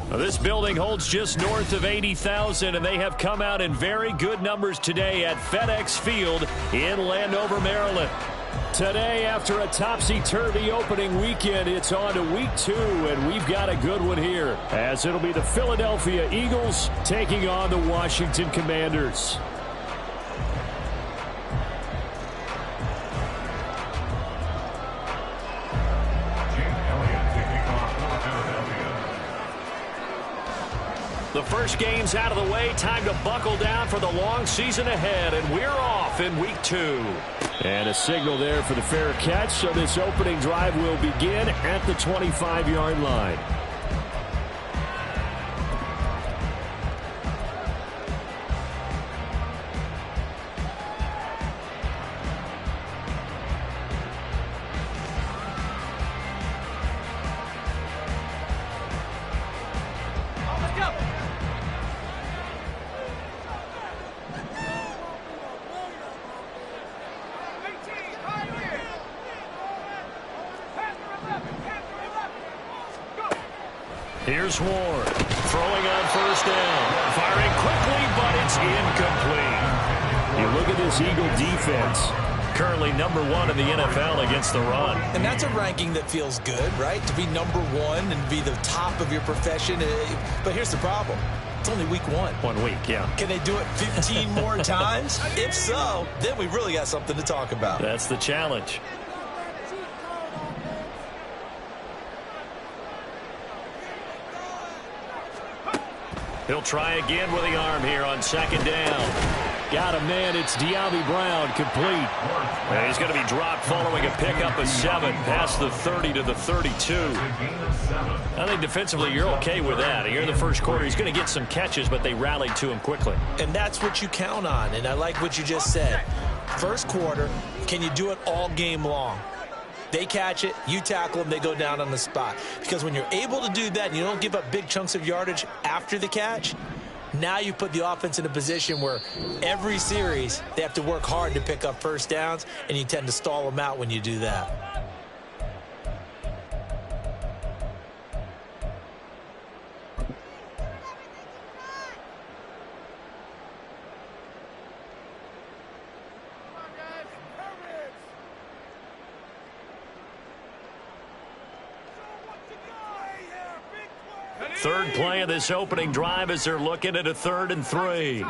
Well, this building holds just north of 80,000, and they have come out in very good numbers today at FedEx Field in Landover, Maryland. Today, after a topsy-turvy opening weekend, it's on to week 2, and we've got a good one here, as it'll be the Philadelphia Eagles taking on the Washington Commanders. The first game's out of the way. Time to buckle down for the long season ahead, and we're off in week 2. And a signal there for the fair catch, so this opening drive will begin at the 25-yard line. Here's Ward, throwing on first down, firing quickly, but it's incomplete. You look at this Eagle defense, currently #1 in the NFL against the run. And that's a ranking that feels good, right? To be #1 and be the top of your profession. But here's the problem. It's only week 1. 1 week, yeah. Can they do it 15 more times? If so, then we really got something to talk about. That's the challenge. He'll try again with the arm here on second down. Got a man. It's De'Ami Brown, complete. And he's going to be dropped following a pickup of 7 past the 30 to the 32. I think defensively you're okay with that. Here in the first quarter, he's going to get some catches, but they rallied to him quickly. And that's what you count on, and I like what you just said. First quarter, can you do it all game long? They catch it, you tackle them, they go down on the spot. Because when you're able to do that and you don't give up big chunks of yardage after the catch, now you put the offense in a position where every series they have to work hard to pick up first downs, and you tend to stall them out when you do that. Third play of this opening drive as they're looking at a 3rd and 3.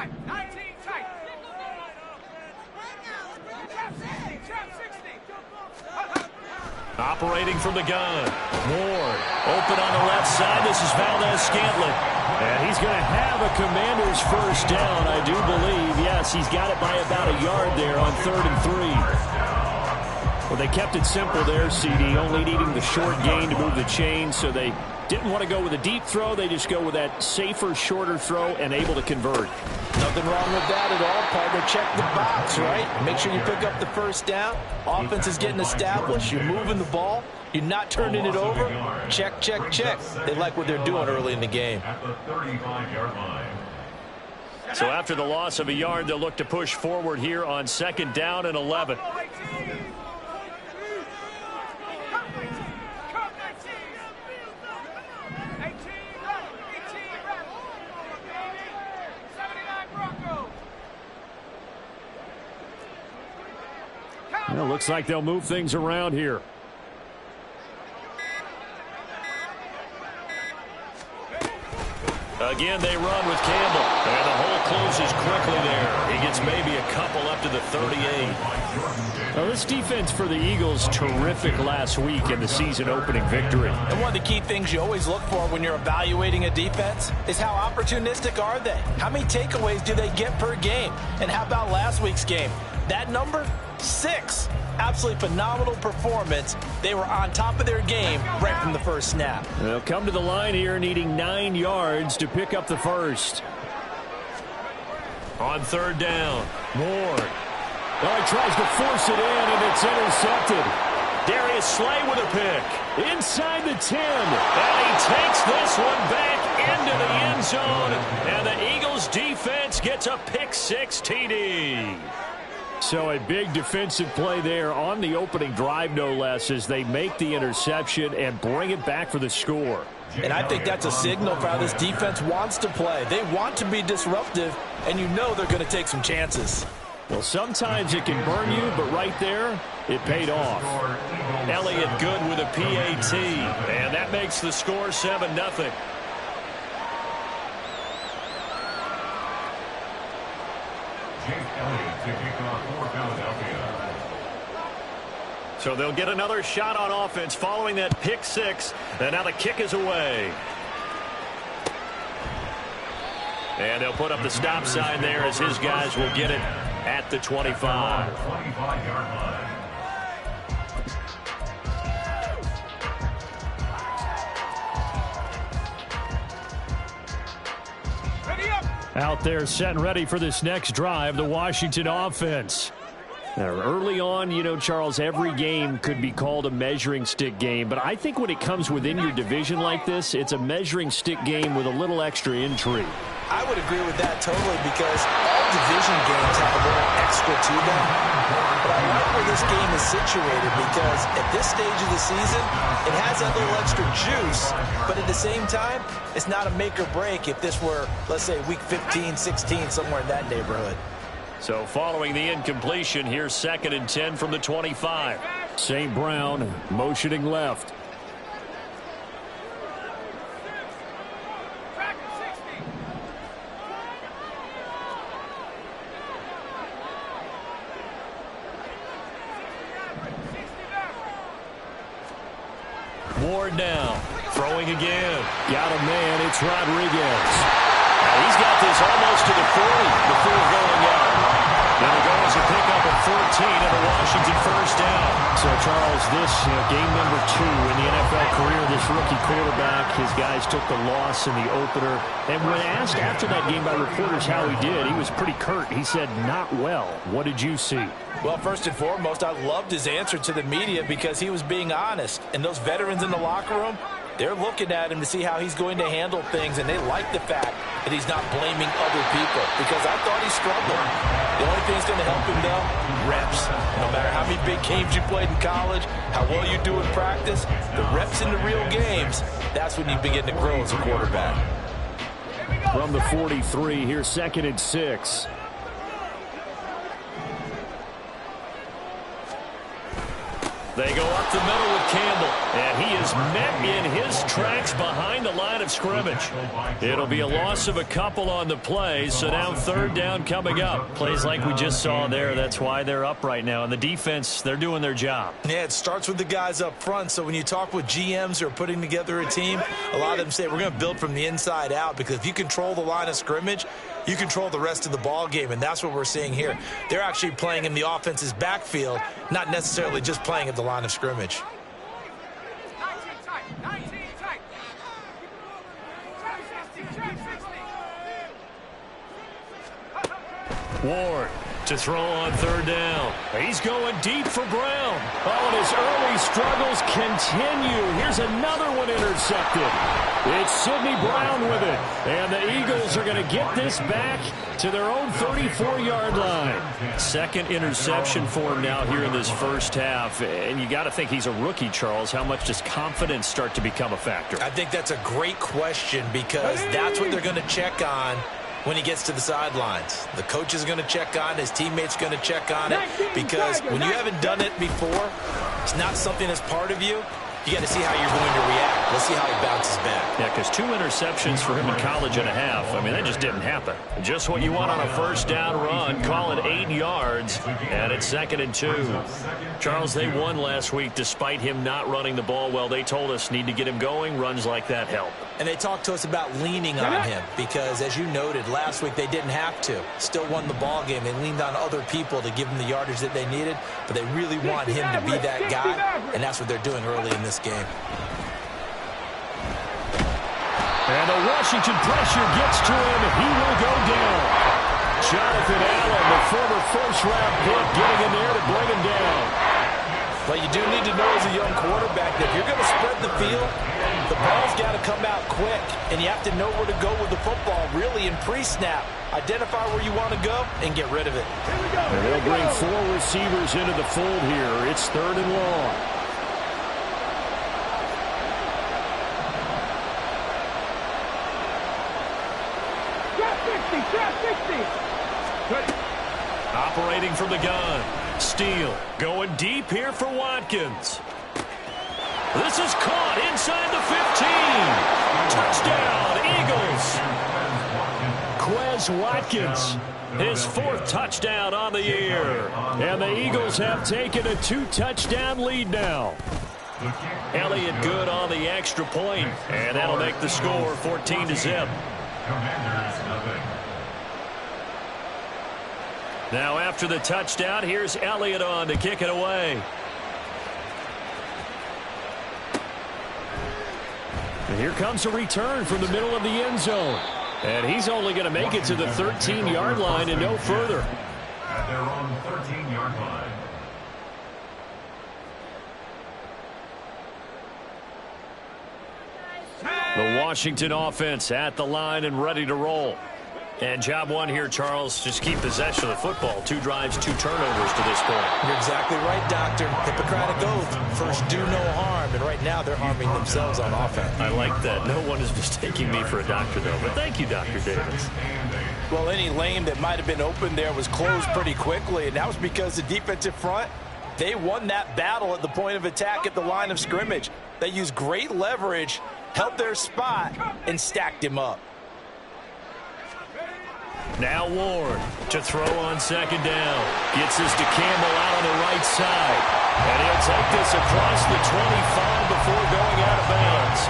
Operating from the gun. Ward open on the left side. This is Valdez-Scantling. And he's going to have a Commander's first down, I do believe. Yes, he's got it by about a yard there on 3rd and 3. Well, they kept it simple there, CD, only needing the short gain to move the chain, so they didn't want to go with a deep throw. They just go with that safer, shorter throw and able to convert. Nothing wrong with that at all, partner. Check the box, right? Make sure you pick up the first down. Offense is getting established. You're moving the ball. You're not turning it over. Check, check, check. They like what they're doing early in the game. So after the loss of a yard, they'll look to push forward here on 2nd down and 11. Well, looks like they'll move things around here. Again, they run with Campbell. And the hole closes quickly there. He gets maybe a couple up to the 38. Well, this defense for the Eagles, terrific last week in the season opening victory. And one of the key things you always look for when you're evaluating a defense is how opportunistic are they? How many takeaways do they get per game? And how about last week's game? That number? 6. Absolutely phenomenal performance. They were on top of their game right from the first snap. They'll come to the line here needing 9 yards to pick up the first. On 3rd down, Ward. Well, he tries to force it in, and it's intercepted. Darius Slay with a pick. Inside the 10. And he takes this one back into the end zone. And the Eagles defense gets a pick 6 TD. So a big defensive play there on the opening drive, no less, as they make the interception and bring it back for the score. And I think that's a signal for how this defense wants to play. They want to be disruptive, and you know they're going to take some chances. Well, sometimes it can burn you, but right there, it paid off. Elliott good with a PAT, and that makes the score 7-0. So they'll get another shot on offense following that pick six, and now the kick is away. And they'll put up the stop sign there as his guys will get it at the 25. Out there set and ready for this next drive, the Washington offense. Now, early on, you know, Charles, every game could be called a measuring stick game, but I think when it comes within your division like this, it's a measuring stick game with a little extra intrigue. I would agree with that totally, because all division games have a little extra to them. But I like where this game is situated, because at this stage of the season, it has that little extra juice, but at the same time, it's not a make or break if this were, let's say, week 15, 16, somewhere in that neighborhood. So following the incompletion, here's 2nd and 10 from the 25. St. Brown motioning left. Ward now, throwing again. Got a man, it's Rodriguez. Now he's got this almost to the 40 before going out. It'll go as a pickup at 14 and a Washington first down. So, Charles, this game number 2 in the NFL career, this rookie quarterback, his guys took the loss in the opener. And when asked after that game by reporters how he did, he was pretty curt. He said, not well. What did you see? Well, first and foremost, I loved his answer to the media because he was being honest. And those veterans in the locker room, they're looking at him to see how he's going to handle things, and they like the fact that he's not blaming other people, because I thought he struggled. The only thing that's going to help him, though, reps. No matter how many big games you played in college, how well you do in practice, the reps in the real games, that's when you begin to grow as a quarterback. From the 43, here's 2nd and 6. They go up the middle with Campbell, and he is met in his tracks behind the line of scrimmage. It'll be a loss of a couple on the play, so now 3rd down coming up. Plays like we just saw there, that's why they're up right now. And the defense, they're doing their job. Yeah, it starts with the guys up front, so when you talk with GMs who are putting together a team, a lot of them say we're going to build from the inside out, because if you control the line of scrimmage, you control the rest of the ball game, and that's what we're seeing here. They're actually playing in the offense's backfield, not necessarily just playing at the line of scrimmage. Ward to throw on 3rd down. He's going deep for Brown. Oh, and his early struggles continue. Here's another one intercepted. It's Sidney Brown with it. And the Eagles are going to get this back to their own 34-yard line. 2nd interception for him now here in this first half. And you got to think he's a rookie, Charles. How much does confidence start to become a factor? I think that's a great question, because that's what they're going to check on when he gets to the sidelines. The coach is going to check on, his teammates going to check on it, because when you haven't done it before, it's not something that's part of you. You got to see how you're going to react. Let's see how he bounces back. Yeah, because 2 interceptions for him in college and a half. I mean, that just didn't happen. Just what you want on a first down run. Call it 8 yards, and it's 2nd and 2. Charles, they won last week despite him not running the ball well. They told us need to get him going. Runs like that help. And they talked to us about leaning on him, because, as you noted, last week they didn't have to. Still won the ball game. They leaned on other people to give them the yardage that they needed, but they really want him to be that guy, and that's what they're doing early in this game. And the Washington pressure gets to him. He will go down. Jonathan Allen, the former first-round pick, getting in there to bring him down. But you do need to know as a young quarterback that if you're going to spread the field, the ball's got got to come out quick, and you have to know where to go with the football, really, in pre-snap. Identify where you want to go and get rid of it. And they'll bring 4 receivers into the fold here. It's 3rd and long. Operating from the gun. Steele going deep here for Watkins. This is caught inside the 15. Touchdown, Eagles. Quez Watkins, his 4th touchdown on the year. And the Eagles have taken a 2-touchdown lead now. Elliott good on the extra point, and that'll make the score 14-0. Now after the touchdown, here's Elliott on to kick it away. And here comes a return from the middle of the end zone. And he's only going to make it to the 13-yard line and no further. At their own 13-yard line. The Washington offense at the line and ready to roll. And job one here, Charles, just keep possession of the football. 2 drives, 2 turnovers to this point. You're exactly right, Doctor. Hippocratic oath. First, do no harm. And right now, they're harming themselves on offense. I like that. No one is mistaking me for a doctor, though. But thank you, Dr. Davis. Well, any lane that might have been open there was closed pretty quickly, and that was because the defensive front, they won that battle at the point of attack at the line of scrimmage. They used great leverage, held their spot, and stacked him up. Now Ward to throw on 2nd down. Gets this to Campbell out on the right side. And he'll take this across the 25 before going out of bounds.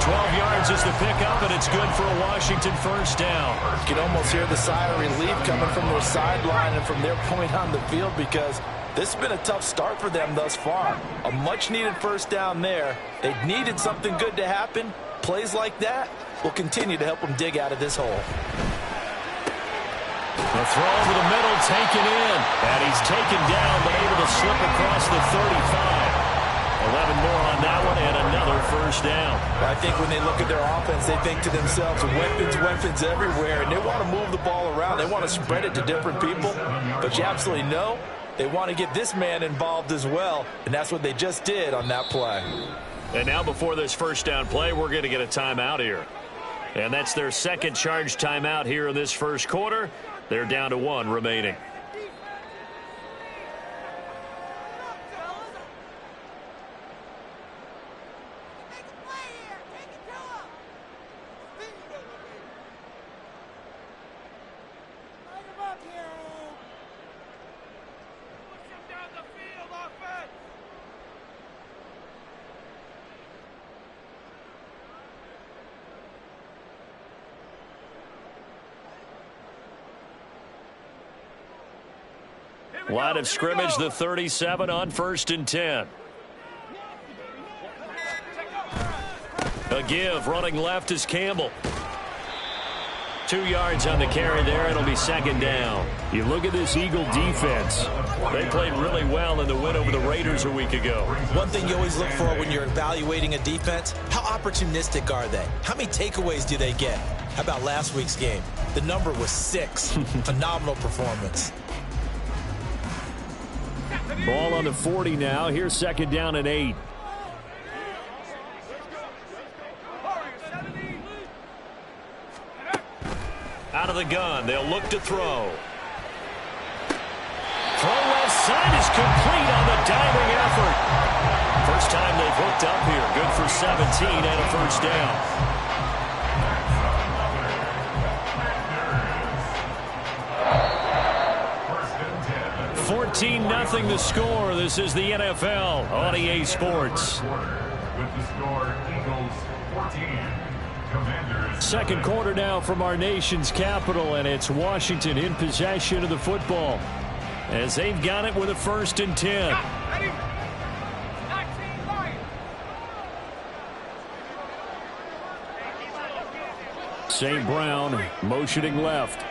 12 yards is the pickup, and it's good for a Washington 1st down. You can almost hear the sigh of relief coming from their sideline and from their point on the field, because this has been a tough start for them thus far. A much-needed 1st down there. They needed something good to happen. Plays like that will continue to help them dig out of this hole. The throw over the middle, taken in. And he's taken down, but able to slip across the 35. 11 more on that one, and another 1st down. I think when they look at their offense, they think to themselves, weapons everywhere, and they want to move the ball around. They want to spread it to different people. But you absolutely know they want to get this man involved as well, and that's what they just did on that play. And now before this 1st down play, we're going to get a timeout here. And that's their 2nd charge timeout here in this 1st quarter. They're down to 1 remaining. Line of scrimmage, the 37 on 1st and 10. A give, running left is Campbell. 2 yards on the carry there. It'll be 2nd down. You look at this Eagle defense. They played really well in the win over the Raiders a week ago. One thing you always look for when you're evaluating a defense, how opportunistic are they? How many takeaways do they get? How about last week's game? The number was 6. Phenomenal performance. Ball on the 40 now. Here's 2nd down and 8. Out of the gun. They'll look to throw. Throw left side is complete on the diving effort. First time they've hooked up here. Good for 17 and a 1st down. 14-0 the score. This is the NFL on EA Sports. With the score, Eagles 14, Commanders. 2nd quarter now from our nation's capital, and it's Washington in possession of the football as they've got it with a 1st and 10. St. Brown motioning left.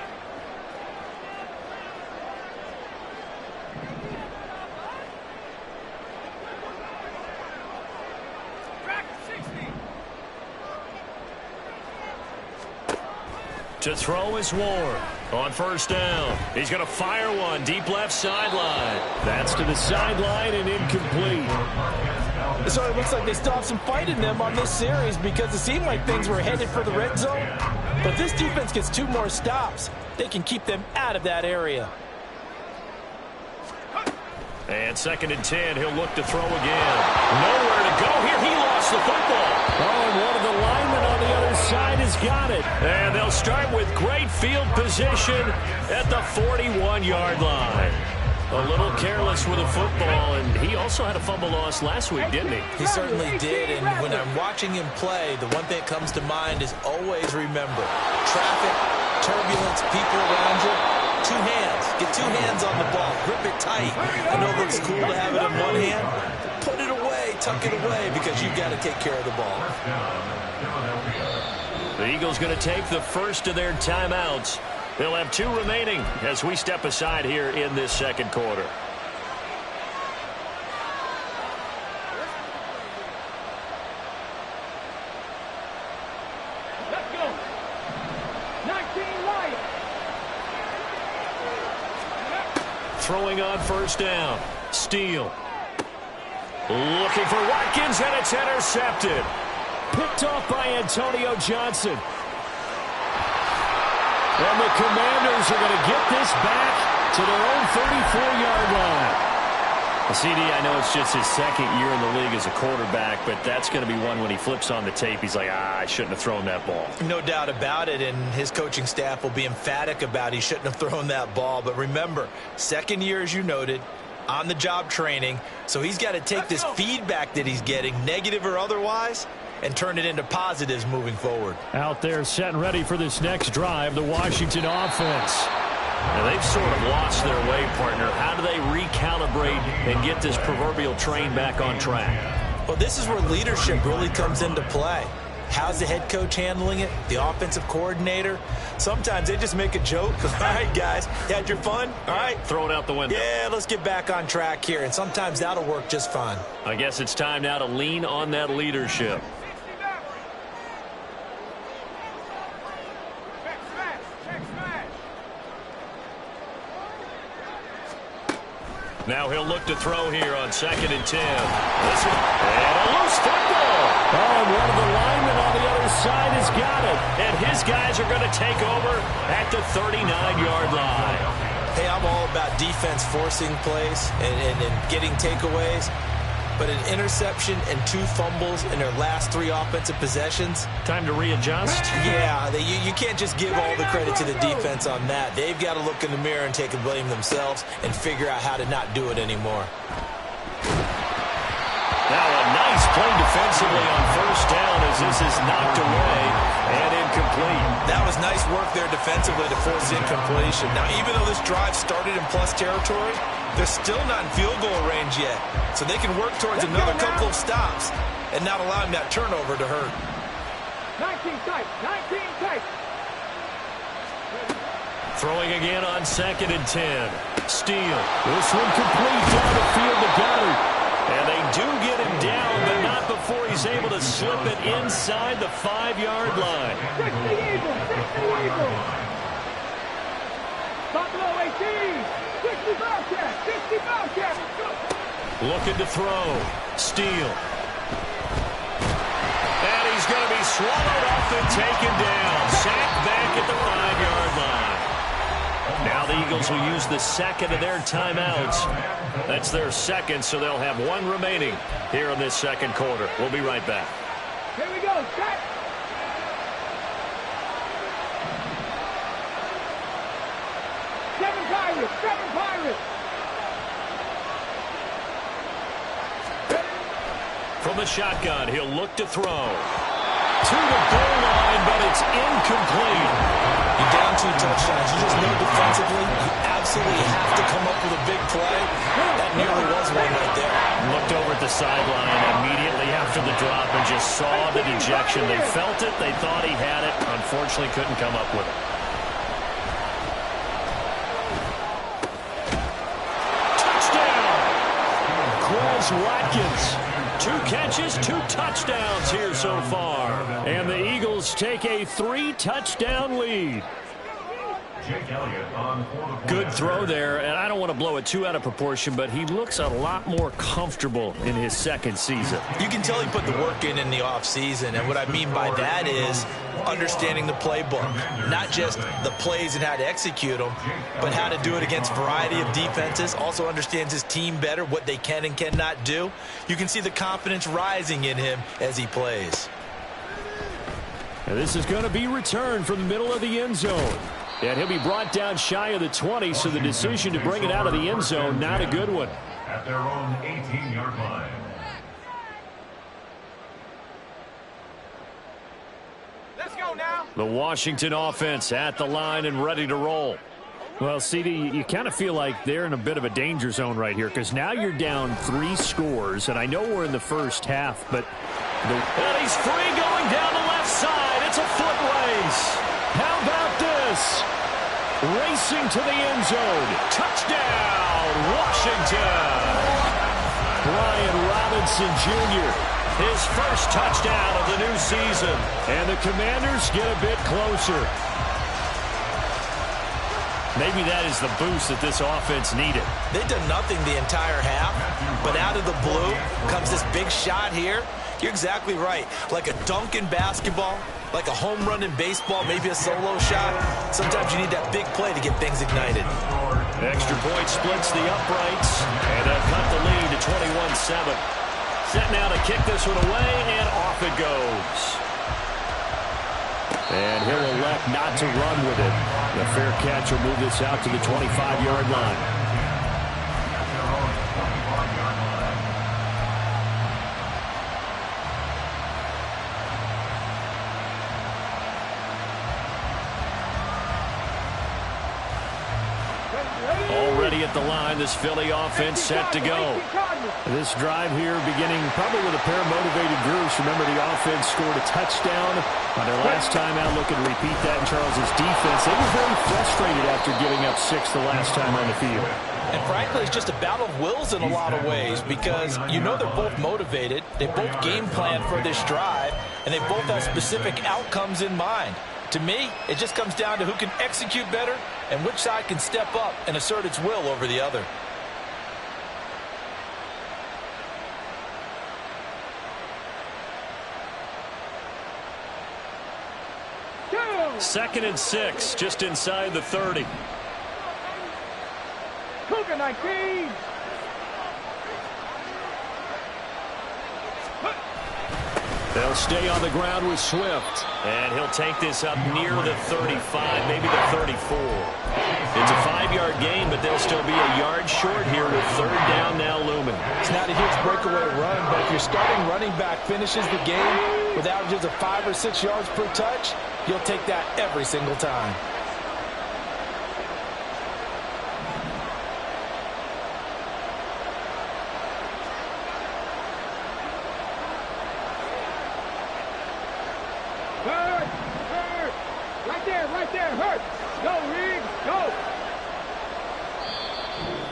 To throw is Ward. On first down, he's going to fire one deep left sideline. That's to the sideline and incomplete. So it looks like they still have some fight in them on this series because it seemed like things were headed for the red zone. But this defense gets 2 more stops. They can keep them out of that area. And 2nd and 10, he'll look to throw again. Nowhere to go here. He lost the football. Oh, and one of the linemen on the other side has got it. And they'll start with great field position at the 41-yard line. A little careless with a football, and he also had a fumble loss last week, didn't he? He certainly did, and when I'm watching him play, the one thing that comes to mind is always remember, traffic, turbulence, people around you, 2 hands. Get 2 hands on the ball. Grip it tight. I know it looks cool to have it in one hand. Put it away, tuck it away, because you've got to take care of the ball. The Eagles going to take the first of their timeouts. They'll have 2 remaining as we step aside here in this second quarter. Let's go. 19 Lions. Throwing on first down. Steele. Looking for Watkins, and it's intercepted. Picked off by Antonio Johnson. And the Commanders are going to get this back to their own 34-yard line. CD, I know it's just his 2nd year in the league as a quarterback, but that's going to be one when he flips on the tape, he's like, I shouldn't have thrown that ball. No doubt about it, and his coaching staff will be emphatic about he shouldn't have thrown that ball. But remember, 2nd year, as you noted, on-the-job training, so he's got to take this feedback that he's getting, negative or otherwise, and turn it into positives moving forward. Out there set and ready for this next drive, the Washington offense. Now they've sort of lost their way, partner. How do they recalibrate and get this proverbial train back on track? Well, this is where leadership really comes into play. How's the head coach handling it? The offensive coordinator? Sometimes they just make a joke. All right, guys, you had your fun? All right. Throw it out the window. Yeah, let's get back on track here. And sometimes that'll work just fine. I guess it's time now to lean on that leadership. Now he'll look to throw here on 2nd and 10. Listen, and a loose football. Oh, and one of the linemen on the other side has got it. And his guys are going to take over at the 39-yard line. Hey, I'm all about defense forcing plays and getting takeaways. But an interception and 2 fumbles in their last 3 offensive possessions. Time to readjust? Yeah, you can't just give all the credit to the defense on that. They've got to look in the mirror and take the blame themselves and figure out how to not do it anymore. Now a nice play defensively on first down as this is knocked away and incomplete. That was nice work there defensively to force incompletion. Now, even though this drive started in plus territory, they're still not in field goal range yet. So they can work towards another couple of stops and not allowing that turnover to hurt. 19 tight. 19 tight. Throwing again on 2nd and 10. Steele. This one complete down the field to Goddard. And they do get him down, but not before he's able to slip it inside the 5-yard line. 60 Eagles. 60 Eagles. Buffalo 18. 60 Bobcats. 60 Bobcats. Looking to throw. Steele. And he's going to be swallowed up and taken down. Sacked back at the 5-yard line. Now the Eagles will use the 2nd of their timeouts. That's their 2nd, so they'll have 1 remaining here in this second quarter. We'll be right back. Here we go. Set. Seven Pirates. From the shotgun, he'll look to throw. To the goal line, but it's incomplete. You're down 2 touchdowns. You just know defensively, you absolutely have to come up with a big play. That nearly was one right there. Looked over at the sideline immediately after the drop and just saw the dejection. They felt it. They thought he had it. Unfortunately, couldn't come up with it. Touchdown! Quez Watkins. 2 catches, 2 touchdowns here so far. And the Eagles Eagles take a 3-touchdown lead. Jake Elliott on for the Good throw there, and I don't want to blow it too out of proportion, but he looks a lot more comfortable in his second season. You can tell he put the work in the offseason, and what I mean by that is understanding the playbook. Not just the plays and how to execute them, but how to do it against a variety of defenses. Also understands his team better, what they can and cannot do. You can see the confidence rising in him as he plays. And this is going to be returned from the middle of the end zone. And he'll be brought down shy of the 20, so the decision to bring it out of the end zone, not a good one. at their own 18-yard line. Let's go now. The Washington offense at the line and ready to roll. Well, CD, you kind of feel like they're in a bit of a danger zone right here because now you're down 3 scores, and I know we're in the first half, but... And he's free going down the left side. It's a foot race. How about this? Racing to the end zone. Touchdown, Washington. Brian Robinson Jr., his first touchdown of the new season. And the Commanders get a bit closer. Maybe that is the boost that this offense needed. They've done nothing the entire half, but out of the blue comes this big shot here. You're exactly right. Like a dunk in basketball, like a home run in baseball, maybe a solo shot. Sometimes you need that big play to get things ignited. Extra point splits the uprights, and they'll cut the lead to 21-7. Set now to kick this one away, and off it goes. And he'll elect not to run with it. The fair catch will move this out to the 25-yard line. Already at the line, this Philly offense set to go. This drive here beginning probably with a pair of motivated groups. Remember, the offense scored a touchdown on their last time out. Looking to repeat that in Charles's defense. They were very frustrated after giving up 6 the last time on the field. And frankly, it's just a battle of wills in a lot of ways because you know they're both motivated. They both game plan for this drive, and they both have specific outcomes in mind. To me, it just comes down to who can execute better and which side can step up and assert its will over the other. Second and 6, just inside the 30. Cougar 19. They'll stay on the ground with Swift. And he'll take this up near the 35, maybe the 34. It's a 5-yard gain, but they'll still be a yard short here with third down now looming. It's not a huge breakaway run, but if your starting running back finishes the game with averages of 5 or 6 yards per touch, you'll take that every single time.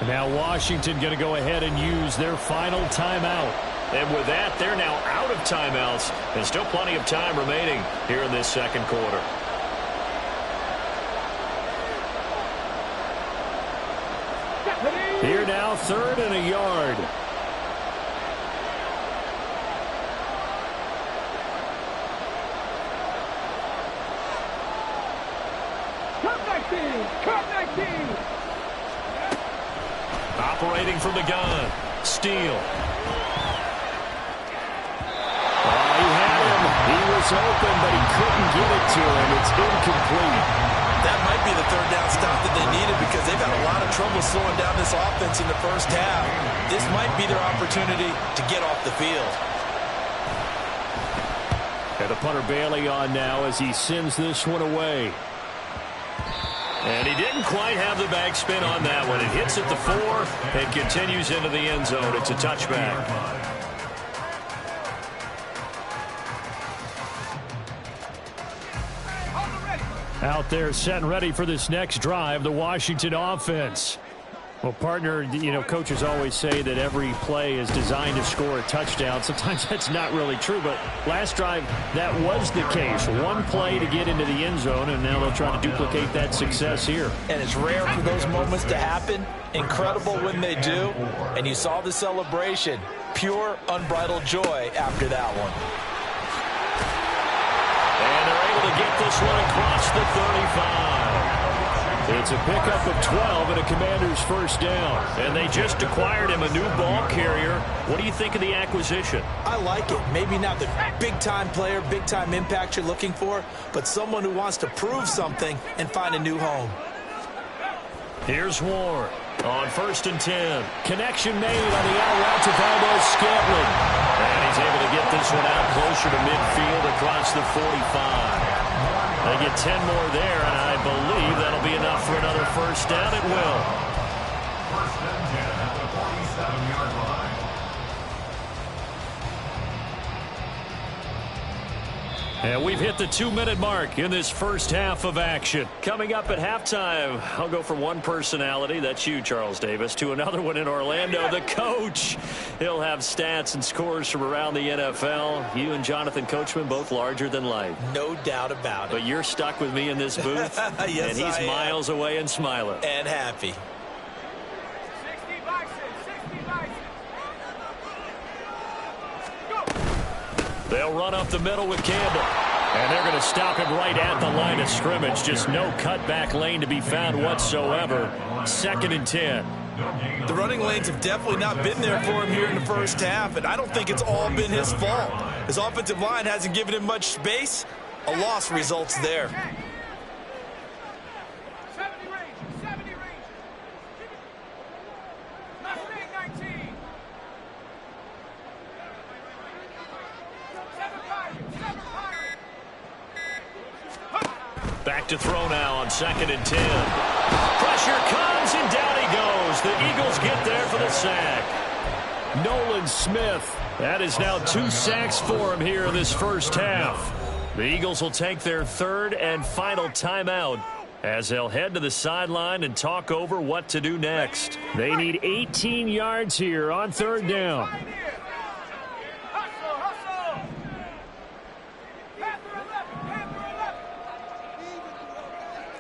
Now Washington going to go ahead and use their final timeout. And with that, they're now out of timeouts. And still plenty of time remaining here in this second quarter. Here now, third and a yard. Cut 19. Operating from the gun. Steele. He had him. He was open, but he couldn't get it to him. It's incomplete. That might be the third down stop that they needed because they've had a lot of trouble slowing down this offense in the first half. This might be their opportunity to get off the field. And the punter Bailey on now as he sends this one away. And he didn't quite have the backspin on that one. It hits at the 4 and continues into the end zone. It's a touchback. Out there set and ready for this next drive, the Washington offense. Well, partner, you know, coaches always say that every play is designed to score a touchdown. Sometimes that's not really true, but last drive, that was the case. One play to get into the end zone, and now they'll try to duplicate that success here. And it's rare for those moments to happen. Incredible when they do. And you saw the celebration. Pure, unbridled joy after that one. And they're able to get this one across the 35. It's a pickup of 12 and a Commander's first down. And they just acquired him a new ball carrier. What do you think of the acquisition? I like it. Maybe not the big-time player, big-time impact you're looking for, but someone who wants to prove something and find a new home. Here's Warren on 1st and 10. Connection made on the out route to Valdez-Scantling. And he's able to get this one out closer to midfield across the 45. They get 10 more there, and I believe that'll be enough for another first down. It will. 1st and 10 at the 47-yard line. And we've hit the 2-minute mark in this first half of action. Coming up at halftime, I'll go from one personality, that's you, Charles Davis, to another one in Orlando, the coach. He'll have stats and scores from around the NFL. You and Jonathan Coachman, both larger than life. No doubt about it. But you're stuck with me in this booth, yes, and he's miles away and smiling. And happy. 60 Bison, 60 Bison. They'll run up the middle with Campbell. And they're going to stop him right at the line of scrimmage. Just no cutback lane to be found whatsoever. 2nd and 10. The running lanes have definitely not been there for him here in the first half, and I don't think it's all been his fault. His offensive line hasn't given him much space. A loss results there. 70 range, 70 range. Mustang 19. 7 Pirate, 7 Pirate. Back to throw now on 2nd and 10. Pressure comes, and down he goes. The Eagles get there for the sack. Nolan Smith. That is now 2 sacks for him here in this first half. The Eagles will take their 3rd and final timeout as they'll head to the sideline and talk over what to do next. They need 18 yards here on 3rd down. Hustle, hustle. Panther 11, Panther 11.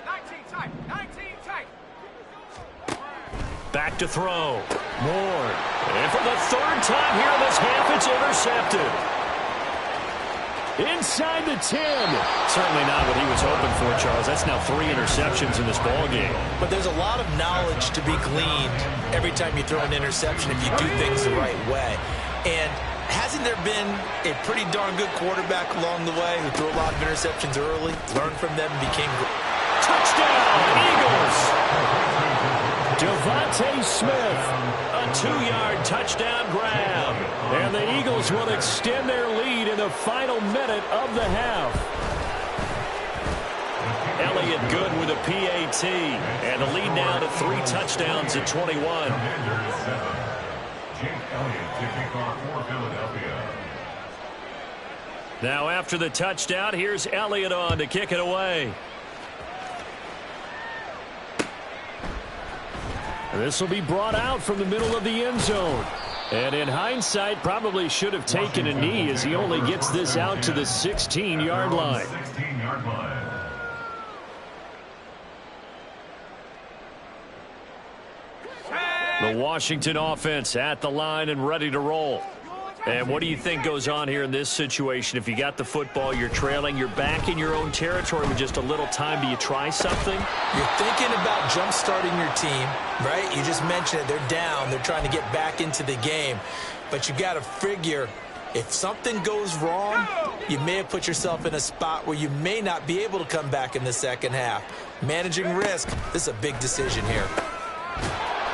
19 tight, 19 tight. Back to throw. Moore. And for the 3rd time here in this half, it's intercepted. Inside the 10. Certainly not what he was hoping for, Charles. That's now 3 interceptions in this ballgame. But there's a lot of knowledge to be gleaned every time you throw an interception if you do things the right way. And hasn't there been a pretty darn good quarterback along the way who threw a lot of interceptions early, learned from them, and became good? Touchdown, Eagles! Devontae Smith, a 2-yard touchdown grab. And the Eagles will extend their lead in the final minute of the half. Elliott good with a PAT. And the lead now to 3 touchdowns at 21. Jake Elliott to kick off for Philadelphia. Now after the touchdown, here's Elliott on to kick it away. This will be brought out from the middle of the end zone. And in hindsight, probably should have taken a knee as he only gets this out to the 16-yard line. 16-yard line. The Washington offense at the line and ready to roll. And what do you think goes on here in this situation? If you got the football, you're trailing, you're back in your own territory with just a little time. Do you try something? You're thinking about jump-starting your team, right? You just mentioned it. They're down. They're trying to get back into the game. But you got to figure if something goes wrong, you may have put yourself in a spot where you may not be able to come back in the second half. Managing risk, this is a big decision here.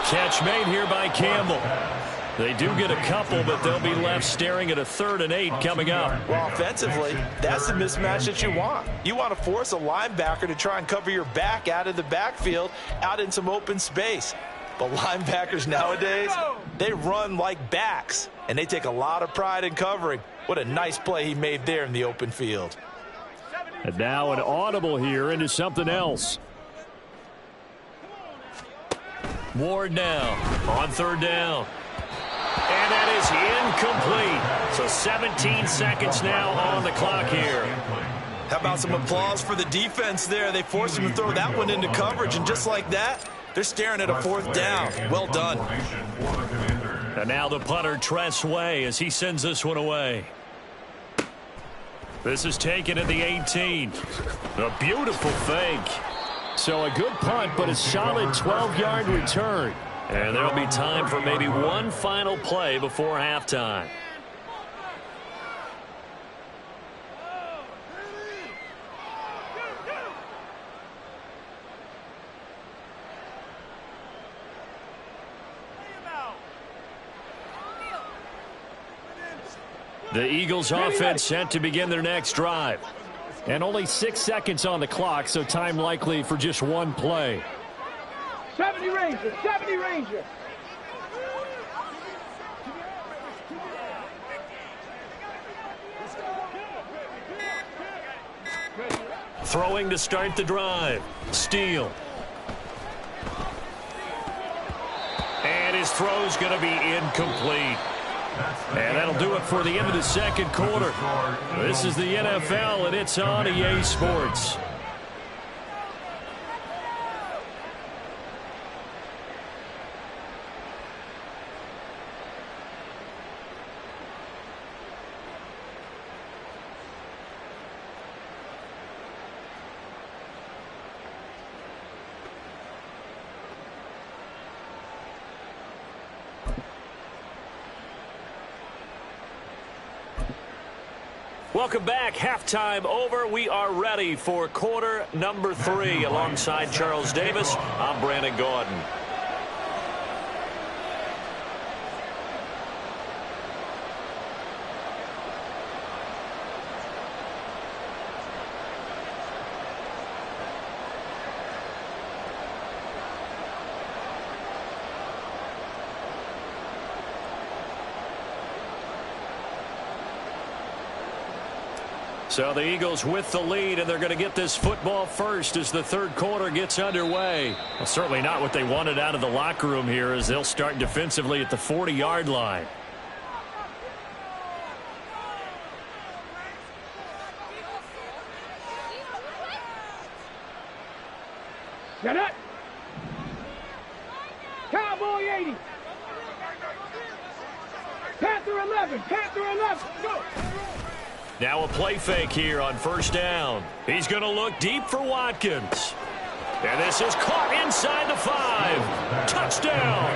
Catch made here by Campbell. They do get a couple, but they'll be left staring at a 3rd and 8 coming up. Well, offensively, that's the mismatch that you want. You want to force a linebacker to try and cover your back out of the backfield, out in some open space. But linebackers nowadays, they run like backs, and they take a lot of pride in covering. What a nice play he made there in the open field. And now an audible here into something else. Ward now on third down. And that is incomplete. So 17 seconds now on the clock here. How about some applause for the defense there? They forced him to throw that one into coverage, and just like that, they're staring at a fourth down. Well done. And now the punter, Tress Way, as he sends this one away. This is taken at the 18. A beautiful fake. So a good punt, but a solid 12-yard return. And there'll be time for maybe one final play before halftime. The Eagles offense set to begin their next drive. And only 6 seconds on the clock, so time likely for just one play. 70 Ranger, 70 Ranger. Throwing to start the drive. Steele. And his throw's going to be incomplete. And that'll do it for the end of the second quarter. This is the NFL, and it's on EA Sports. Welcome back. Halftime over. We are ready for quarter number 3. Alongside Charles Davis, I'm Brandon Gordon. So the Eagles with the lead, and they're going to get this football first as the third quarter gets underway. Well, certainly not what they wanted out of the locker room here, as they'll start defensively at the 40-yard line. Get it. Cowboy 80. Panther 11. Panther 11. Go. Now a play fake here on first down. He's going to look deep for Watkins. And this is caught inside the 5. Touchdown.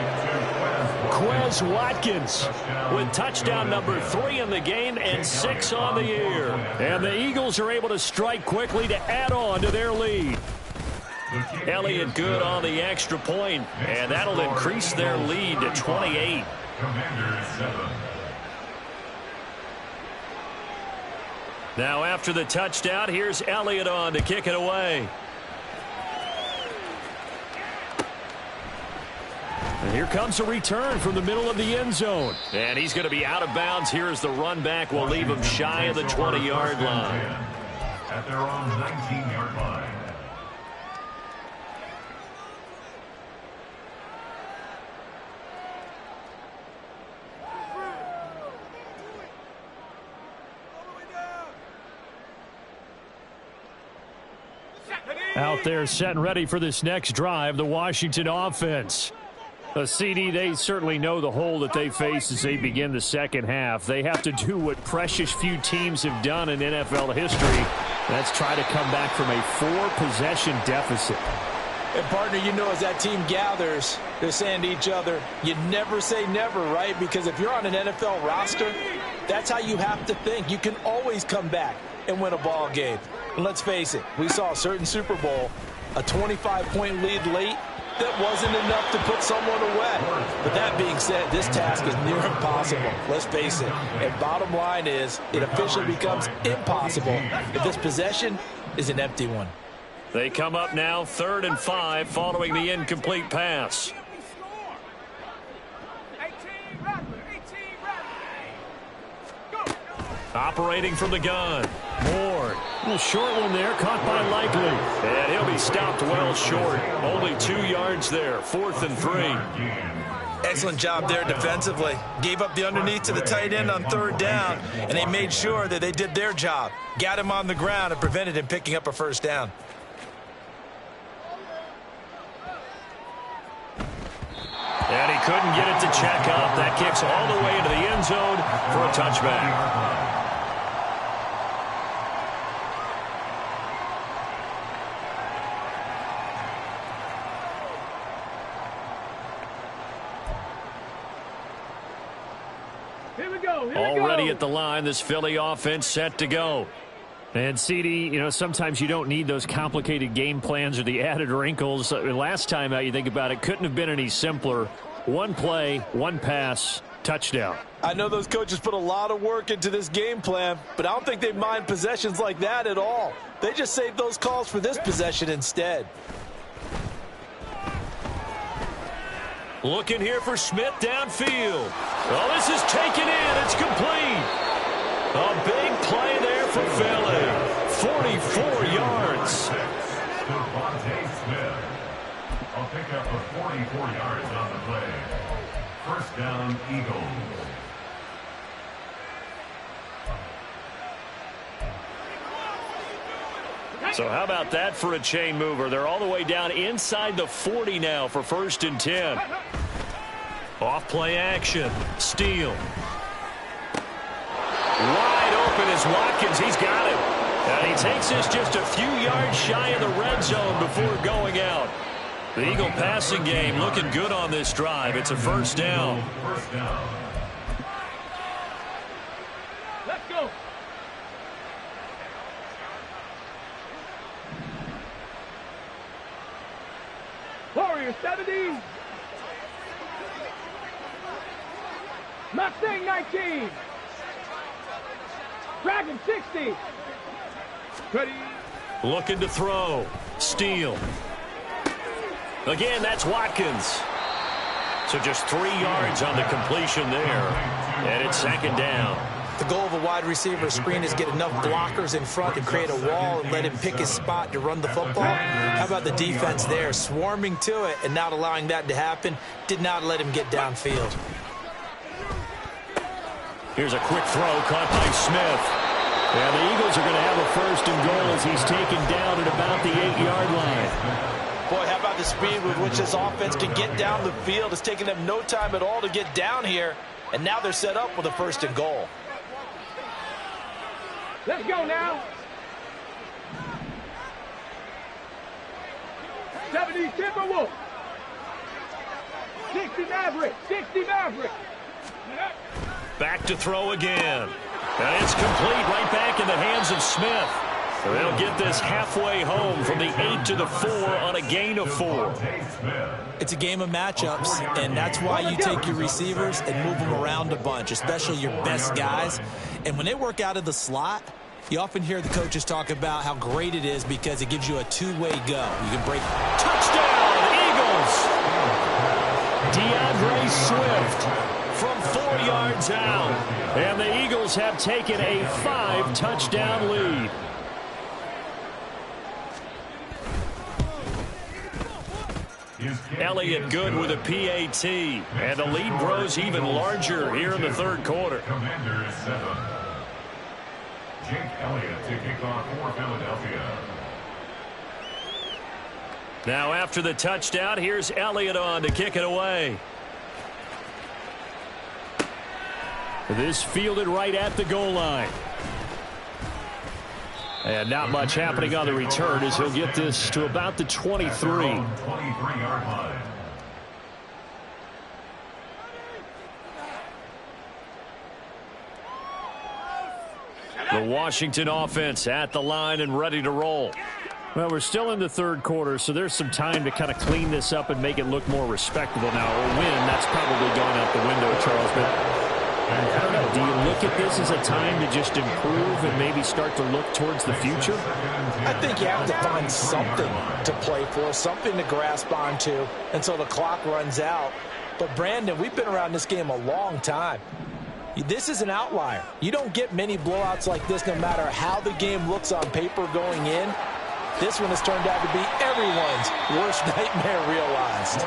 Quez Watkins with touchdown number 3 in the game and 6 on the year. And the Eagles are able to strike quickly to add on to their lead. Elliott good on the extra point, and that'll increase their lead to 28. Now after the touchdown, here's Elliott on to kick it away. And here comes a return from the middle of the end zone. And he's going to be out of bounds here as the run back will leave him shy of the 20-yard line. At their own 19-yard line. Out there set and ready for this next drive, the Washington offense. A CD, they certainly know the hole that they face as they begin the second half. They have to do what precious few teams have done in NFL history. That's try to come back from a 4-possession deficit. And, partner, you know, as that team gathers, they're saying to each other, you never say never, right? Because if you're on an NFL roster, that's how you have to think. You can always come back and win a ball game. And let's face it, we saw a certain Super Bowl, a 25-point lead late, that wasn't enough to put someone away. But that being said, this task is near impossible. Let's face it. And bottom line is, it officially becomes impossible if this possession is an empty one. They come up now 3rd and 5 following the incomplete pass. Operating from the gun. Moore. A short one there, caught by Likely. And he'll be stopped well short. Only 2 yards there, 4th and 3. Excellent job there defensively. Gave up the underneath to the tight end on 3rd down, and they made sure that they did their job. Got him on the ground and prevented him picking up a 1st down. And he couldn't get it to check up. That kicks all the way into the end zone for a touchback. Already at the line, this Philly offense set to go. And CD, you know, sometimes you don't need those complicated game plans or the added wrinkles. Last time out, you think about it, couldn't have been any simpler. 1 play, 1 pass, touchdown. I know those coaches put a lot of work into this game plan, but I don't think they mind possessions like that at all. They just saved those calls for this possession instead. Looking here for Smith downfield. Oh, this is taken in. It's complete. A big play there for Philly. 44 yards. Devontae Smith. I'll pick up for 44 yards on the play. 1st down, Eagles. So how about that for a chain mover? They're all the way down inside the 40 now for 1st and 10. Off play action. Steele. Wide open is Watkins. He's got it. And he takes this just a few yards shy of the red zone before going out. The Eagle passing game looking good on this drive. It's a 1st down. First down. Let's go. Warrior 70. Mustang 19. Dragon 60. Ready. Looking to throw. Steele. Again, that's Watkins. So just 3 yards on the completion there. And it's 2nd down. The goal of a wide receiver screen is get enough blockers in front to create a wall and let him pick his spot to run the football. How about the defense there, swarming to it and not allowing that to happen? Did not let him get downfield. Here's a quick throw caught by Smith. And the Eagles are going to have a 1st and goal as he's taken down at about the 8-yard line. Boy, how about the speed with which this offense can get down the field? It's taken them no time at all to get down here. And now they're set up with a 1st and goal. Let's go now. 70 Timberwolves. 60 Maverick. 60 Maverick. Back to throw again. And it's complete right back in the hands of Smith. They'll get this halfway home from the 8 to the 4 on a gain of 4. It's a game of matchups, and that's why you take your receivers and move them around a bunch, especially your best guys. And when they work out of the slot, you often hear the coaches talk about how great it is because it gives you a 2-way go. You can break. Touchdown, Eagles! DeAndre Swift from 4 yards out. And the Eagles have taken a 5-touchdown lead. Elliott good with a PAT. And the lead grows even larger here in the 3rd quarter. Commanders 7. Jake Elliott to kick off for Philadelphia. Now after the touchdown, here's Elliott on to kick it away. This fielded right at the goal line. And not much happening on the return as he'll get this to about the 23. 23-yard line. The Washington offense at the line and ready to roll. Well, we're still in the 3rd quarter, so there's some time to kind of clean this up and make it look more respectable. Now, a win, that's probably gone out the window, Charles, but I don't know. Do you look at this as a time to just improve and maybe start to look towards the future? I think you have to find something to play for, something to grasp onto until the clock runs out. But, Brandon, we've been around this game a long time. This is an outlier. You don't get many blowouts like this no matter how the game looks on paper going in. This one has turned out to be everyone's worst nightmare realized.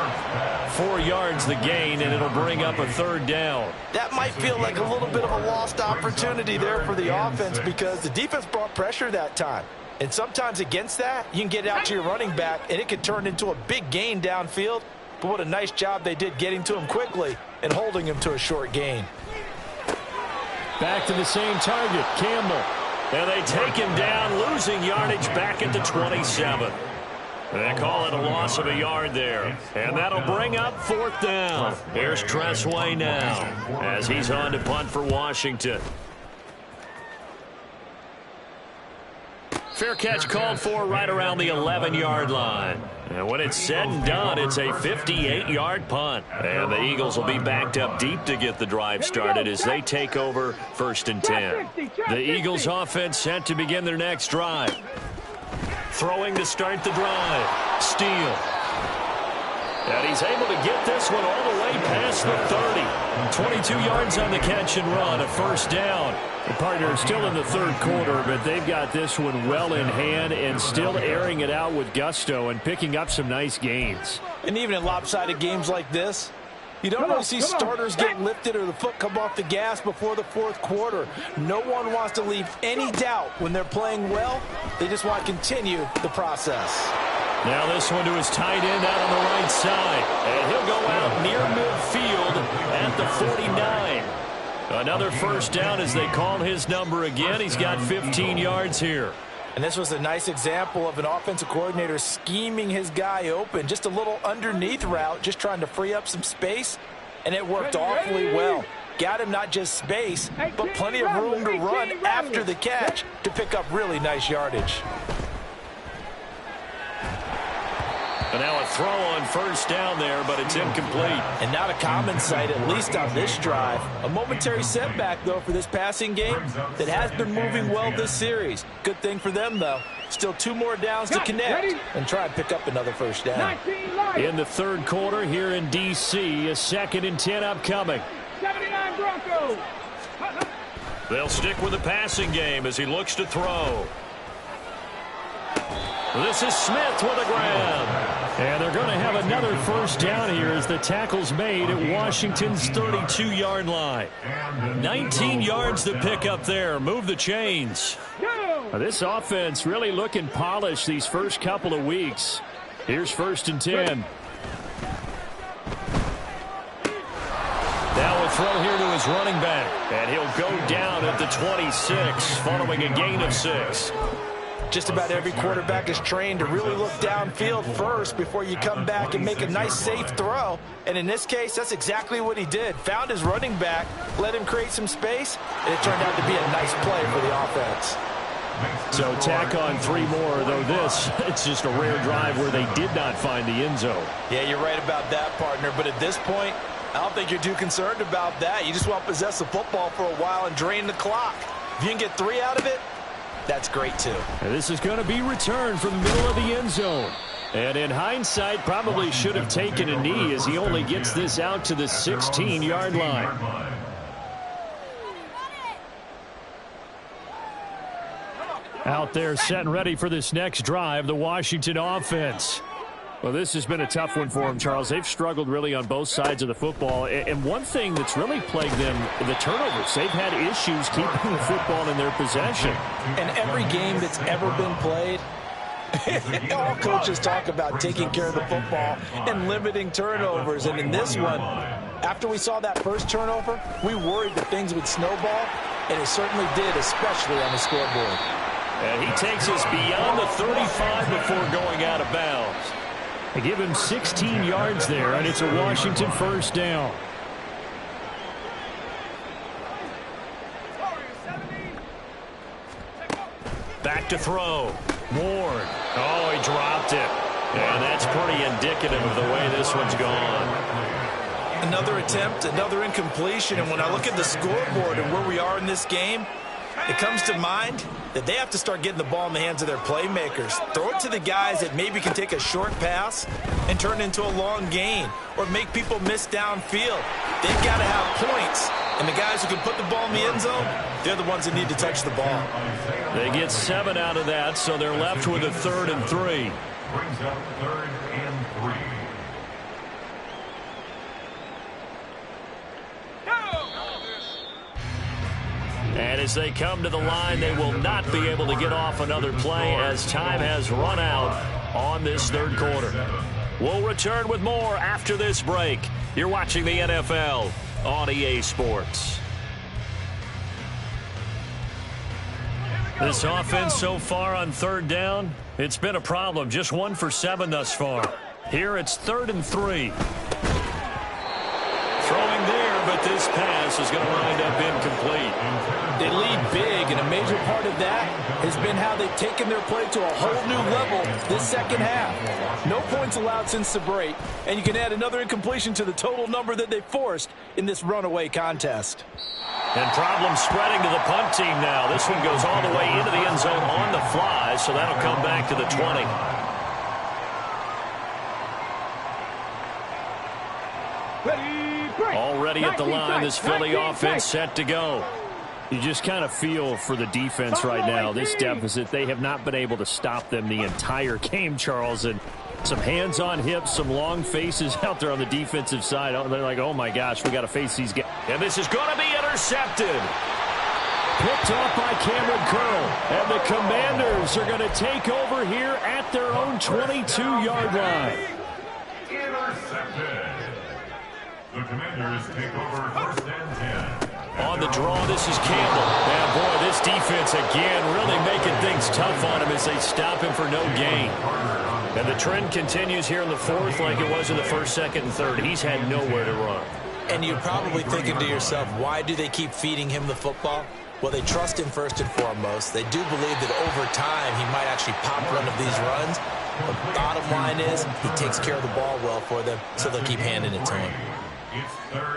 4 yards the gain, and it'll bring up a third down. That might feel like a little bit of a lost opportunity there for the offense because the defense brought pressure that time. And sometimes against that, you can get out to your running back, and it can turn into a big gain downfield. But what a nice job they did getting to him quickly and holding him to a short gain. Back to the same target, Campbell. And they take him down, losing yardage back at the 27. They call it a loss of a yard there. And that'll bring up 4th down. Here's Tressway now as he's on to punt for Washington. Fair catch called for right around the 11-yard line. And when it's said and done, it's a 58-yard punt. And the Eagles will be backed up deep to get the drive started as they take over 1st and 10. The Eagles offense set to begin their next drive. Throwing to start the drive. Steele. And he's able to get this one all the way past the 30. 22 yards on the catch and run, a 1st down. The partner is still in the 3rd quarter, but they've got this one well in hand and still airing it out with gusto and picking up some nice gains. And even in lopsided games like this, you don't really see starters get lifted or the foot come off the gas before the 4th quarter. No one wants to leave any doubt when they're playing well. They just want to continue the process. Now this one to his tight end out on the right side. And he'll go out near midfield at the 49. Another 1st down as they call his number again. He's got 15 yards here. And this was a nice example of an offensive coordinator scheming his guy open. Just a little underneath route, just trying to free up some space. And it worked awfully well. Got him not just space, but plenty of room to run after the catch to pick up really nice yardage. And now a throw on 1st down there, but it's incomplete. And not a common sight, at least on this drive. A momentary setback, though, for this passing game that has been moving well this series. Good thing for them, though. Still 2 more downs to connect and try and pick up another 1st down. In the 3rd quarter here in D.C., a 2nd and 10 upcoming. 79 Broncos. They'll stick with the passing game as he looks to throw. This is Smith with a grab. And they're going to have another 1st down here as the tackle's made at Washington's 32-yard line. 19 yards to pick up there. Move the chains. This offense really looking polished these first couple of weeks. Here's 1st and 10. Now a throw here to his running back. And he'll go down at the 26 following a gain of 6. Just about every quarterback is trained to really look downfield first before you come back and make a nice, safe throw. And in this case, that's exactly what he did. Found his running back, let him create some space, and it turned out to be a nice play for the offense. So tack on 3 more, though this, it's just a rare drive where they did not find the end zone. Yeah, you're right about that, partner. But at this point, I don't think you're too concerned about that. You just want to possess the football for a while and drain the clock. If you can get 3 out of it, that's great, too. And this is going to be returned from the middle of the end zone. And in hindsight, probably should have taken a knee as he only gets this out to the 16-yard line. Out there set and ready for this next drive, the Washington offense. Well, this has been a tough one for them, Charles. They've struggled really on both sides of the football. And one thing that's really plagued them, the turnovers. They've had issues keeping the football in their possession. And every game that's ever been played, all coaches talk about taking care of the football and limiting turnovers. And in this one, after we saw that first turnover, we worried that things would snowball, and it certainly did, especially on the scoreboard. And he takes us beyond the 35 before going out of bounds. They give him 16 yards there, and it's a Washington 1st down. Back to throw. Ward. Oh, he dropped it. And that's pretty indicative of the way this one's gone. Another attempt, another incompletion. And when I look at the scoreboard and where we are in this game, it comes to mind that they have to start getting the ball in the hands of their playmakers. Throw it to the guys that maybe can take a short pass and turn it into a long gain or make people miss downfield. They've got to have points And the guys who can put the ball in the end zone, they're the ones that need to touch the ball. They get 7 out of that, so they're left with a 3rd and 3. Brings up 3rd and 3. And as they come to the line, they will not be able to get off another play as time has run out on this 3rd quarter. We'll return with more after this break. You're watching the NFL on EA Sports. This offense so far on 3rd down, it's been a problem. Just 1 for 7 thus far. Here it's 3rd and 3. Throwing there, but this pass is going to wind up incomplete. They lead big, and a major part of that has been how they've taken their play to a whole new level this second half. No points allowed since the break, and you can add another incompletion to the total number that they forced in this runaway contest. And problems spreading to the punt team now. This one goes all the way into the end zone on the fly, so that'll come back to the 20. Already at the line, this Philly offense set to go. You just kind of feel for the defense right now, this deficit. They have not been able to stop them the entire game, Charles. And some hands on hips, some long faces out there on the defensive side. They're like, oh, my gosh, we got to face these guys. And this is going to be intercepted. Picked off by Cameron Curl. And the Commanders are going to take over here at their own 22-yard line. Intercepted. The Commanders take over 1st and 10. On the draw, this is Campbell. And, boy, this defense, again, really making things tough on him as they stop him for no gain. And the trend continues here in the 4th like it was in the 1st, 2nd, and 3rd. He's had nowhere to run. And you're probably thinking to yourself, why do they keep feeding him the football? Well, they trust him first and foremost. They do believe that over time he might actually pop one of these runs. The bottom line is he takes care of the ball well for them, so they'll keep handing it to him.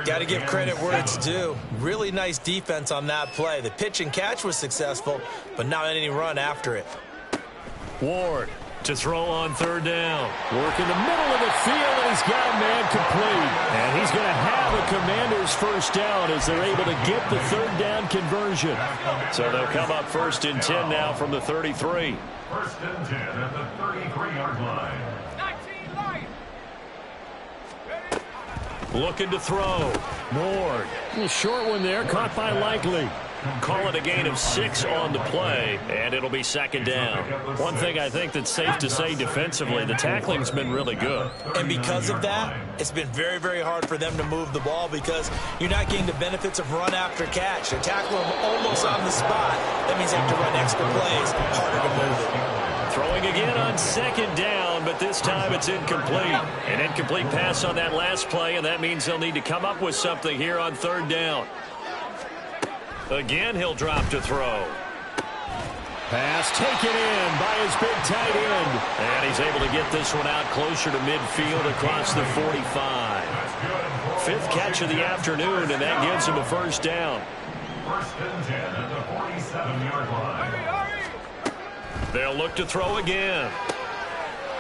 Got to give credit where it's due. Really nice defense on that play. The pitch and catch was successful, but not any run after it. Ward to throw on 3rd down. Work in the middle of the field, and he's got a man complete. And he's going to have a Commanders 1st down as they're able to get the 3rd down conversion. So they'll come up 1st and 10 now from the 33. 1st and 10 at the 33-yard line. Looking to throw. Ward. A short one there, caught by Likely. Call it a gain of 6 on the play, and it'll be 2nd down. One thing I think that's safe to say defensively, the tackling's been really good. And because of that, it's been very, very hard for them to move the ball because you're not getting the benefits of run after catch. They tackle them almost on the spot. That means they have to run extra plays, harder to move it. Throwing again on 2nd down, but this time it's incomplete. An incomplete pass on that last play, and that means they'll need to come up with something here on 3rd down. Again, he'll drop to throw. Pass taken in by his big tight end. And he's able to get this one out closer to midfield across the 45. 5th catch of the afternoon, and that gives him a 1st down. 1st and 10 at the 47-yard line. They'll look to throw again.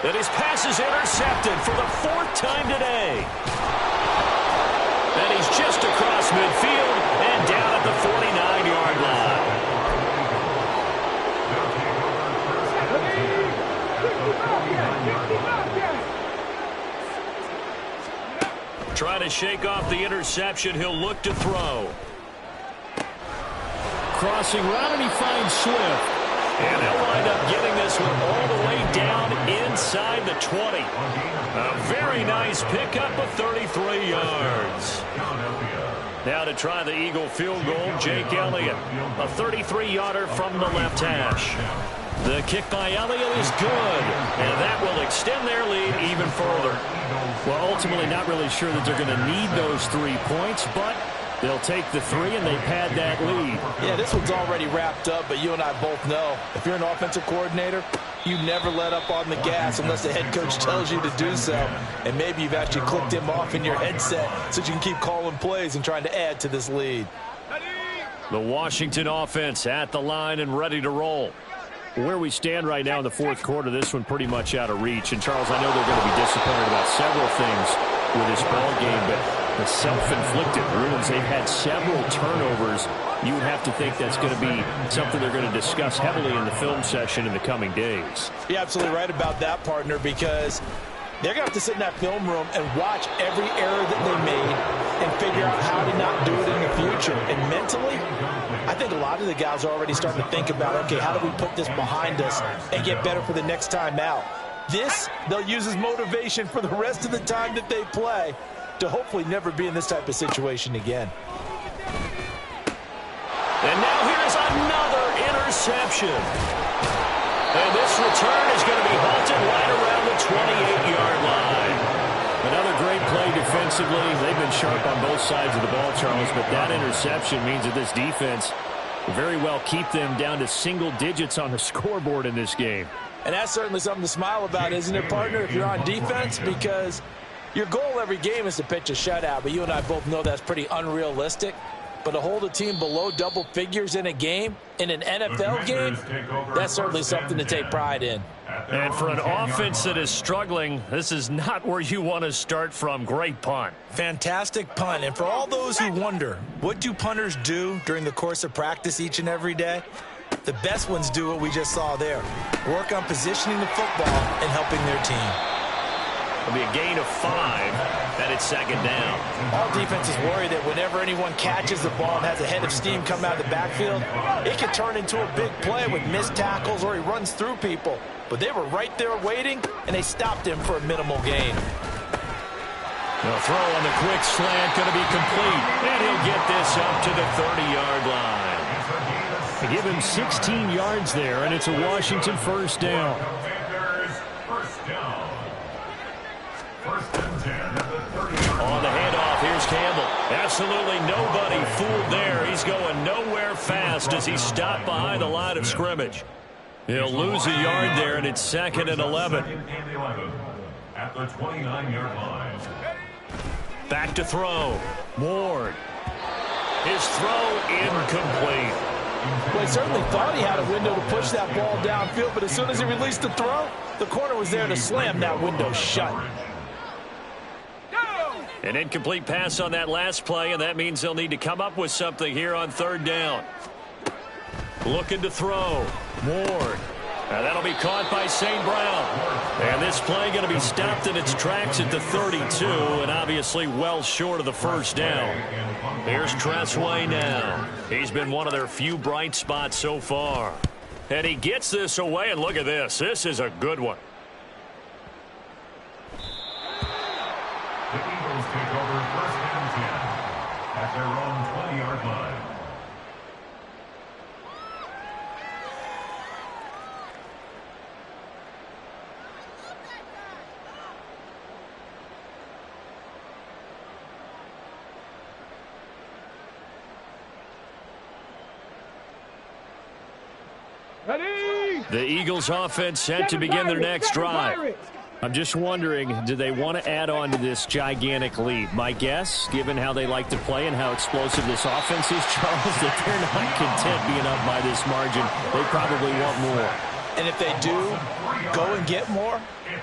And his pass is intercepted for the 4th time today. And he's just across midfield and down at the 49-yard line. Trying to shake off the interception. He'll look to throw. Crossing route, and he finds Swift. And they'll wind up getting this one all the way down inside the 20. A very nice pickup of 33 yards. Now to try the Eagle field goal, Jake Elliott. A 33-yarder from the left hash. The kick by Elliott is good, and that will extend their lead even further. Well, ultimately not really sure that they're going to need those 3 points, but they'll take the 3 and they pad that lead. Yeah, this one's already wrapped up, but you and I both know if you're an offensive coordinator, you never let up on the gas unless the head coach tells you to do so. And maybe you've actually clicked him off in your headset so you can keep calling plays and trying to add to this lead. The Washington offense at the line and ready to roll. Where we stand right now in the 4th quarter, this one pretty much out of reach. And, Charles, I know they're going to be disappointed about several things with this ball game, but the self-inflicted wounds. They've had several turnovers. You would have to think that's going to be something they're going to discuss heavily in the film session in the coming days. You're absolutely right about that, partner, because they're going to have to sit in that film room and watch every error that they made and figure out how to not do it in the future. And mentally, I think a lot of the guys are already starting to think about, okay, how do we put this behind us and get better for the next time out? This, they'll use as motivation for the rest of the time that they play to hopefully never be in this type of situation again. And now here's another interception. And this return is going to be halted right around the 28-yard line. Another great play defensively. They've been sharp on both sides of the ball, Charles, but that interception means that this defense will very well keep them down to single digits on the scoreboard in this game. And that's certainly something to smile about, isn't it, partner, if you're on defense? Because your goal every game is to pitch a shutout, but you and I both know that's pretty unrealistic. But to hold a team below double figures in a game, in an NFL game, that's certainly something to take pride in. And for an offense that is struggling, this is not where you want to start from. Great punt. Fantastic punt. And for all those who wonder, what do punters do during the course of practice each and every day? The best ones do what we just saw there. Work on positioning the football and helping their team. It'll be a gain of 5, and it's second down. All defenses worry that whenever anyone catches the ball and has a head of steam come out of the backfield, it can turn into a big play with missed tackles or he runs through people. But they were right there waiting, and they stopped him for a minimal gain. The throw on the quick slant going to be complete, and he'll get this up to the 30-yard line. They give him 16 yards there, and it's a Washington first down. On the handoff, here's Campbell. Absolutely nobody fooled there. He's going nowhere fast as he's stopped behind the line of scrimmage. He'll lose a yard there, and it's second and 11. At the 29-yard line. Back to throw. Ward. His throw incomplete. Well, he certainly thought he had a window to push that ball downfield, but as soon as he released the throw, the corner was there to slam that window shut. An incomplete pass on that last play, and that means they'll need to come up with something here on third down. Looking to throw. Ward. And that'll be caught by St. Brown. And this play going to be stopped in its tracks at the 32, and obviously well short of the first down. Here's Tressway now. He's been one of their few bright spots so far. And he gets this away, and look at this. This is a good one. The Eagles take over first and 10 at their own 20-yard line. Ready? The Eagles offense set to begin their next drive. I'm just wondering, do they want to add on to this gigantic lead? My guess, given how they like to play and how explosive this offense is, Charles, that they're not content being up by this margin. They probably want more. And if they do go and get more,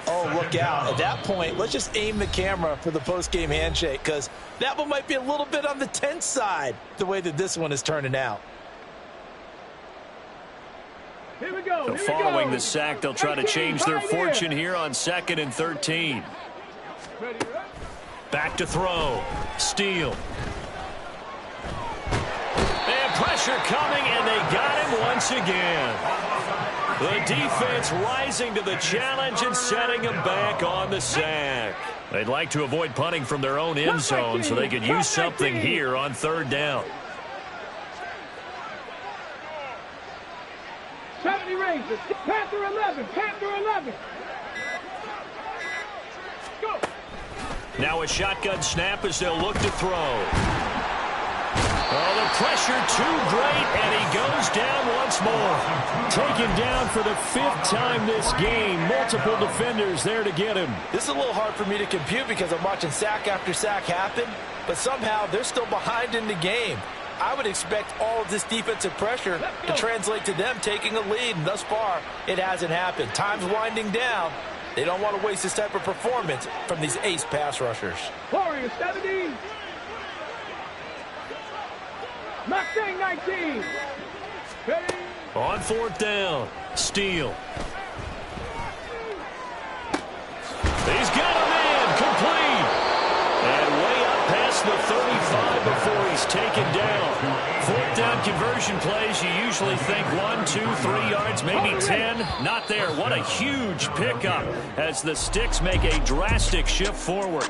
oh, look out. At that point, let's just aim the camera for the post-game handshake, because that one might be a little bit on the tense side, the way that this one is turning out. Here we go. So following the sack, they'll try to change their fortune here on 2nd and 13. Back to throw. Steele. And pressure coming, and they got him once again. The defense rising to the challenge and setting him back on the sack. They'd like to avoid punting from their own end zone so they could use something here on third down. 70 Rangers. Panther 11. Panther 11. Go. Now a shotgun snap as they'll look to throw. Oh, the pressure too great, and he goes down once more. Taken down for the 5th time this game. Multiple defenders there to get him. This is a little hard for me to compute because I'm watching sack after sack happen, but somehow they're still behind in the game. I would expect all of this defensive pressure to translate to them taking a lead, and thus far, it hasn't happened. Time's winding down, They don't want to waste this type of performance from these ace pass rushers. Warriors 70. Mustang 19. Ready. On fourth down, Steele. He's got a man, complete. And way up past the 35 before he's taken down. Fourth down conversion plays, you usually think 1, 2, 3 yards, maybe 10. Not there. What a huge pickup as the Sticks make a drastic shift forward.